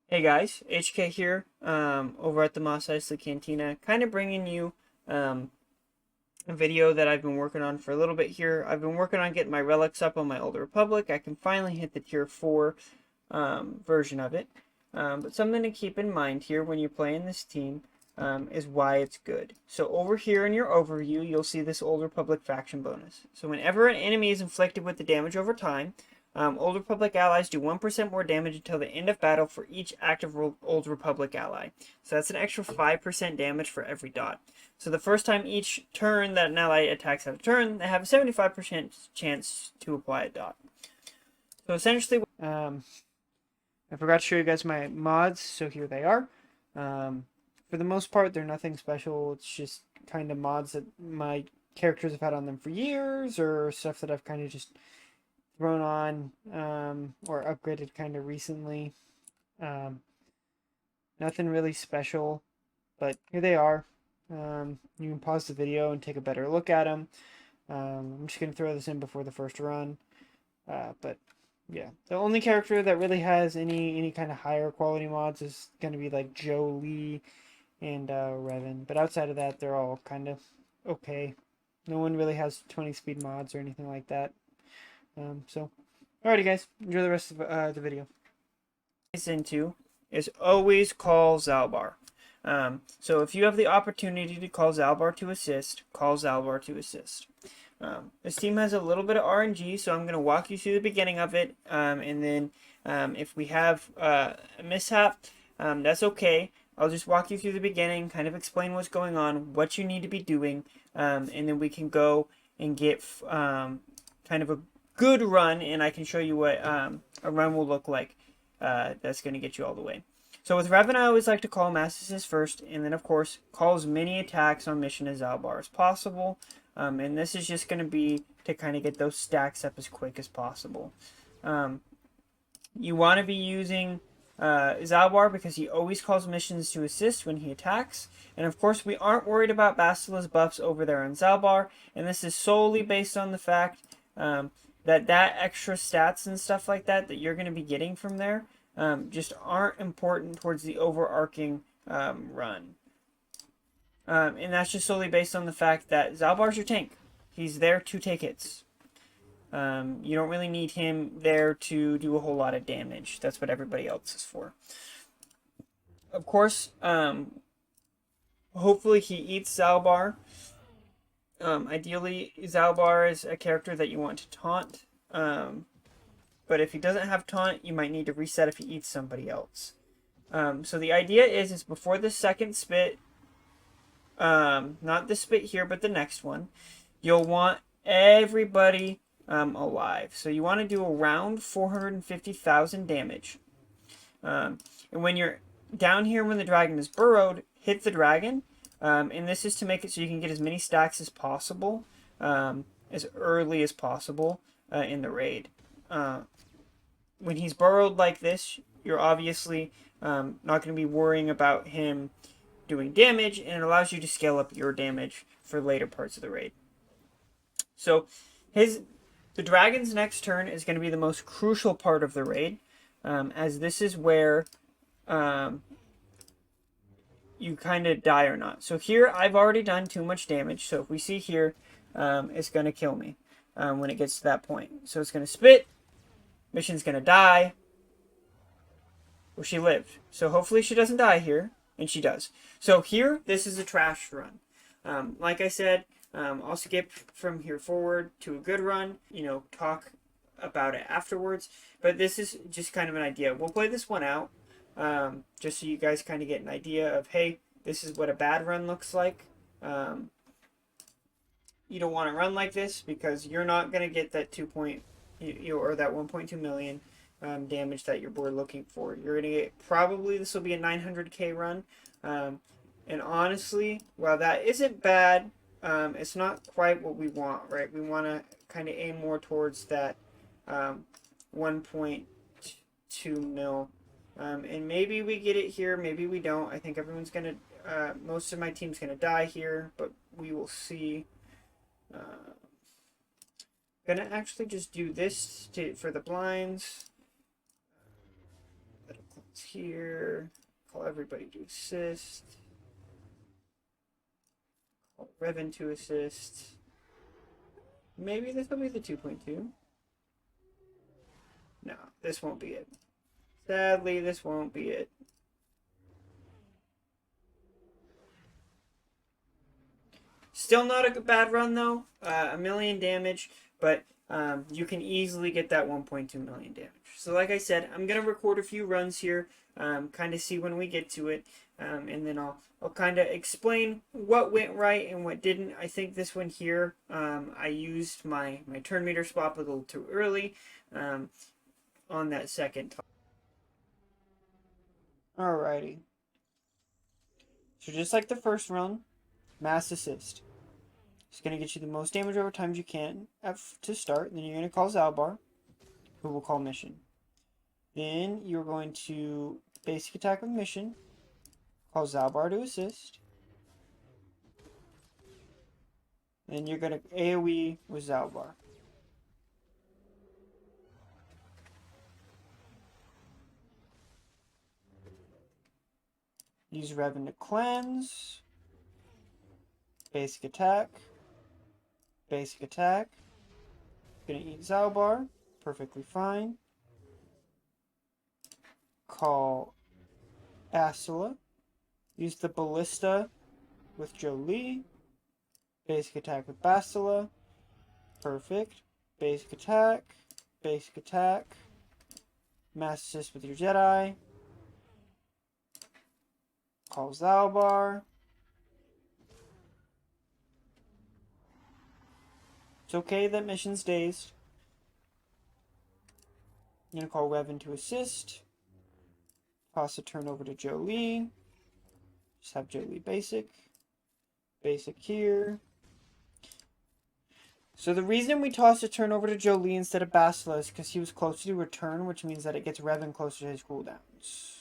Hey guys, HK here, over at the Mos Eisley Cantina, kind of bringing you a video that I've been working on for a little bit here. I've been working on getting my relics up on my Old Republic. I can finally hit the tier 4 version of it. But something to keep in mind here when you're playing this team is why it's good. So over here in your overview, you'll see this Old Republic faction bonus. So whenever an enemy is inflicted with the damage over time, Old Republic allies do 1% more damage until the end of battle for each active Old Republic ally. So that's an extra 5% damage for every dot. So the first time each turn that an ally attacks out of turn, they have a 75% chance to apply a dot. So essentially, I forgot to show you guys my mods, so here they are. For the most part, they're nothing special. It's just kind of mods that my characters have had on them for years, or stuff that I've kind of just thrown on or upgraded kind of recently. Nothing really special, but here they are. You can pause the video and take a better look at them. I'm just going to throw this in before the first run. But yeah, the only character that really has any kind of higher quality mods is going to be like Jolie and Revan. But outside of that, they're all kind of okay. No one really has 20 speed mods or anything like that. Alrighty guys, enjoy the rest of the video. Into is always call Zalbar. So if you have the opportunity to call Zalbar to assist, call Zalbar to assist. This team has a little bit of RNG, so I'm going to walk you through the beginning of it, and then if we have a mishap, that's okay. I'll just walk you through the beginning, kind of explain what's going on, what you need to be doing, and then we can go and get kind of a good run, and I can show you what a run will look like that's going to get you all the way. So with Revan, I always like to call Mass Assist first, and then of course call as many attacks on mission as Zalbar as possible. And this is just going to be to kind of get those stacks up as quick as possible. You want to be using Zalbar because he always calls missions to assist when he attacks. And of course, we aren't worried about Bastila's buffs over there on Zalbar, and this is solely based on the fact that extra stats and stuff like that you're going to be getting from there just aren't important towards the overarching run. And that's just solely based on the fact that Zalbar's your tank. He's there to take hits. You don't really need him there to do a whole lot of damage. That's what everybody else is for. Of course, hopefully he eats Zalbar. Ideally, Zalbar is a character that you want to taunt. But if he doesn't have taunt, you might need to reset if he eats somebody else. So the idea is before the second spit, not the spit here, but the next one, you'll want everybody alive. So you want to do around 450,000 damage. And when you're down here when the dragon is burrowed, hit the dragon. And this is to make it so you can get as many stacks as possible, as early as possible in the raid. When he's burrowed like this, you're obviously not going to be worrying about him doing damage, and it allows you to scale up your damage for later parts of the raid. So the dragon's next turn is going to be the most crucial part of the raid, as this is where you kind of die or not. So here I've already done too much damage, so if we see here, it's going to kill me when it gets to that point. So it's going to spit, mission's going to die. Well, she lived, so hopefully she doesn't die here. And she does. So here, this is a trash run. Like I said, I'll skip from here forward to a good run. Talk about it afterwards. But this is just kind of an idea. We'll play this one out, just so you guys kind of get an idea of, hey, this is what a bad run looks like. You don't want to run like this because you're not going to get that or that 1.2 million. Damage that you're looking for. You're gonna get this will be a 900k run, and honestly, while that isn't bad, it's not quite what we want, right? We want to kind of aim more towards that 1.2 mil, and maybe we get it here, maybe we don't. I think everyone's gonna, most of my team's gonna die here, but we will see. Gonna actually just do this for the blinds. missions here. Call everybody to assist. Call Revan to assist. Maybe this will be the 2.2. No, this won't be it. Sadly, this won't be it. Still not a bad run though. 1 million damage, but you can easily get that 1.2 million damage. So like I said, I'm going to record a few runs here, kind of see when we get to it, and then I'll kind of explain what went right and what didn't. I think this one here, I used my turn meter swap a little too early on that second time. Alrighty. So just like the first run, mass assist. It's going to get you the most damage over times you can to start. Then you're going to call Zalbar, who will call mission. Then you're going to basic attack with mission, call Zalbar to assist. Then you're going to AoE with Zalbar. Use Revan to cleanse. Basic attack. Basic attack. Gonna eat Zalbar. Perfectly fine. Call Bastila. Use the Ballista with Jolie. Basic attack with Bastila. Perfect. Basic attack. Basic attack. Mass assist with your Jedi. Call Zalbar. It's okay that mission's dazed. I'm going to call Revan to assist. Toss a turn over to Jolie. Just have Jolie basic. Basic here. So the reason we tossed a turn over to Jolie instead of Bastila is because he was closer to return, which means that it gets Revan closer to his cooldowns.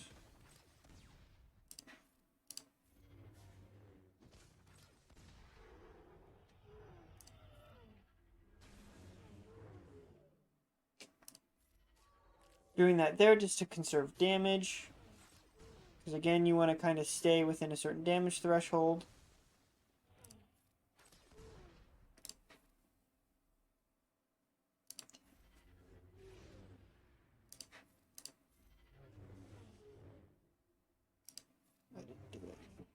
Doing that there just to conserve damage. Because again, you want to kind of stay within a certain damage threshold. I didn't do it.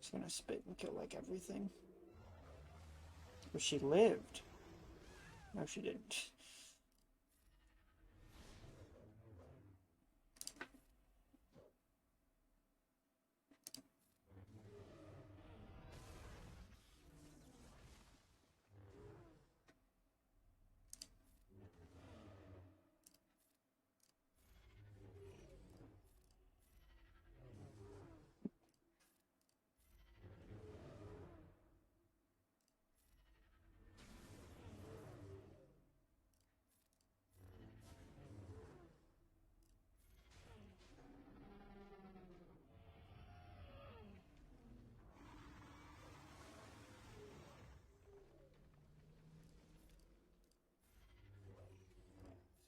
Just gonna spit and kill like everything. But she lived. No, she didn't.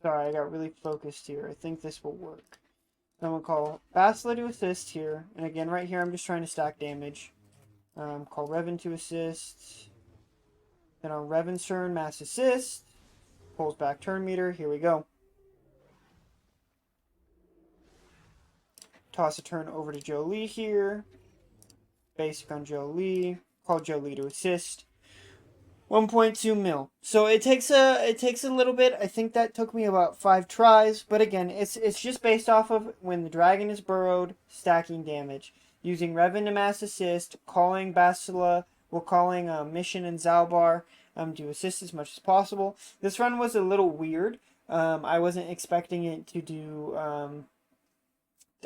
Sorry, I got really focused here. I think this will work. Then we'll call Bastila to assist here. And again, right here, I'm just trying to stack damage. Call Revan to assist. Then on Revan's turn, mass assist. Pulls back turn meter. Here we go. Toss a turn over to Jolie here. Basic on Jolie. Call Jolie to assist. 1.2 mil. So it takes a little bit. I think that took me about 5 tries. But again, it's just based off of when the dragon is burrowed, stacking damage. Using Revan to mass assist, calling Bastila, calling Mission and Zalbar to assist as much as possible. This run was a little weird. I wasn't expecting it to do...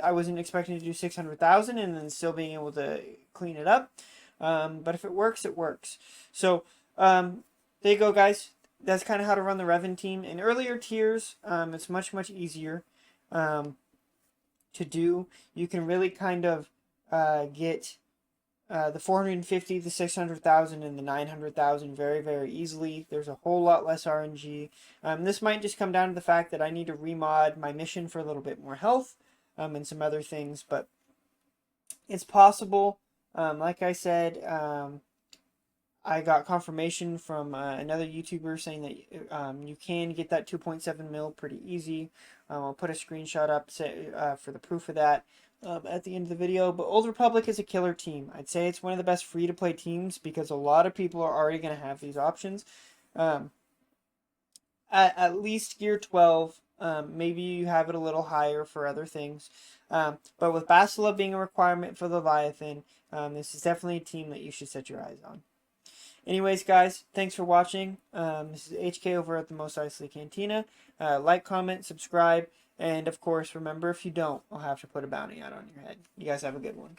I wasn't expecting to do 600,000 and then still being able to clean it up. But if it works, it works. So... there you go, guys. That's kind of how to run the Revan team. In earlier tiers, it's much easier to do. You can really kind of get the 450, the 600,000, and the 900,000 very, very easily. There's a whole lot less RNG. This might just come down to the fact that I need to remod my mission for a little bit more health, and some other things, but it's possible. Like I said, I got confirmation from another YouTuber saying that you can get that 2.7 mil pretty easy. I'll put a screenshot up for the proof of that at the end of the video. But Old Republic is a killer team. I'd say it's one of the best free-to-play teams because a lot of people are already going to have these options. At least Gear 12, maybe you have it a little higher for other things. But with Bastila being a requirement for Leviathan, this is definitely a team that you should set your eyes on. Anyways, guys, thanks for watching. This is HK over at the Mos Eisley Cantina. Like, comment, subscribe, and of course, remember, if you don't, I'll have to put a bounty out on your head. You guys have a good one.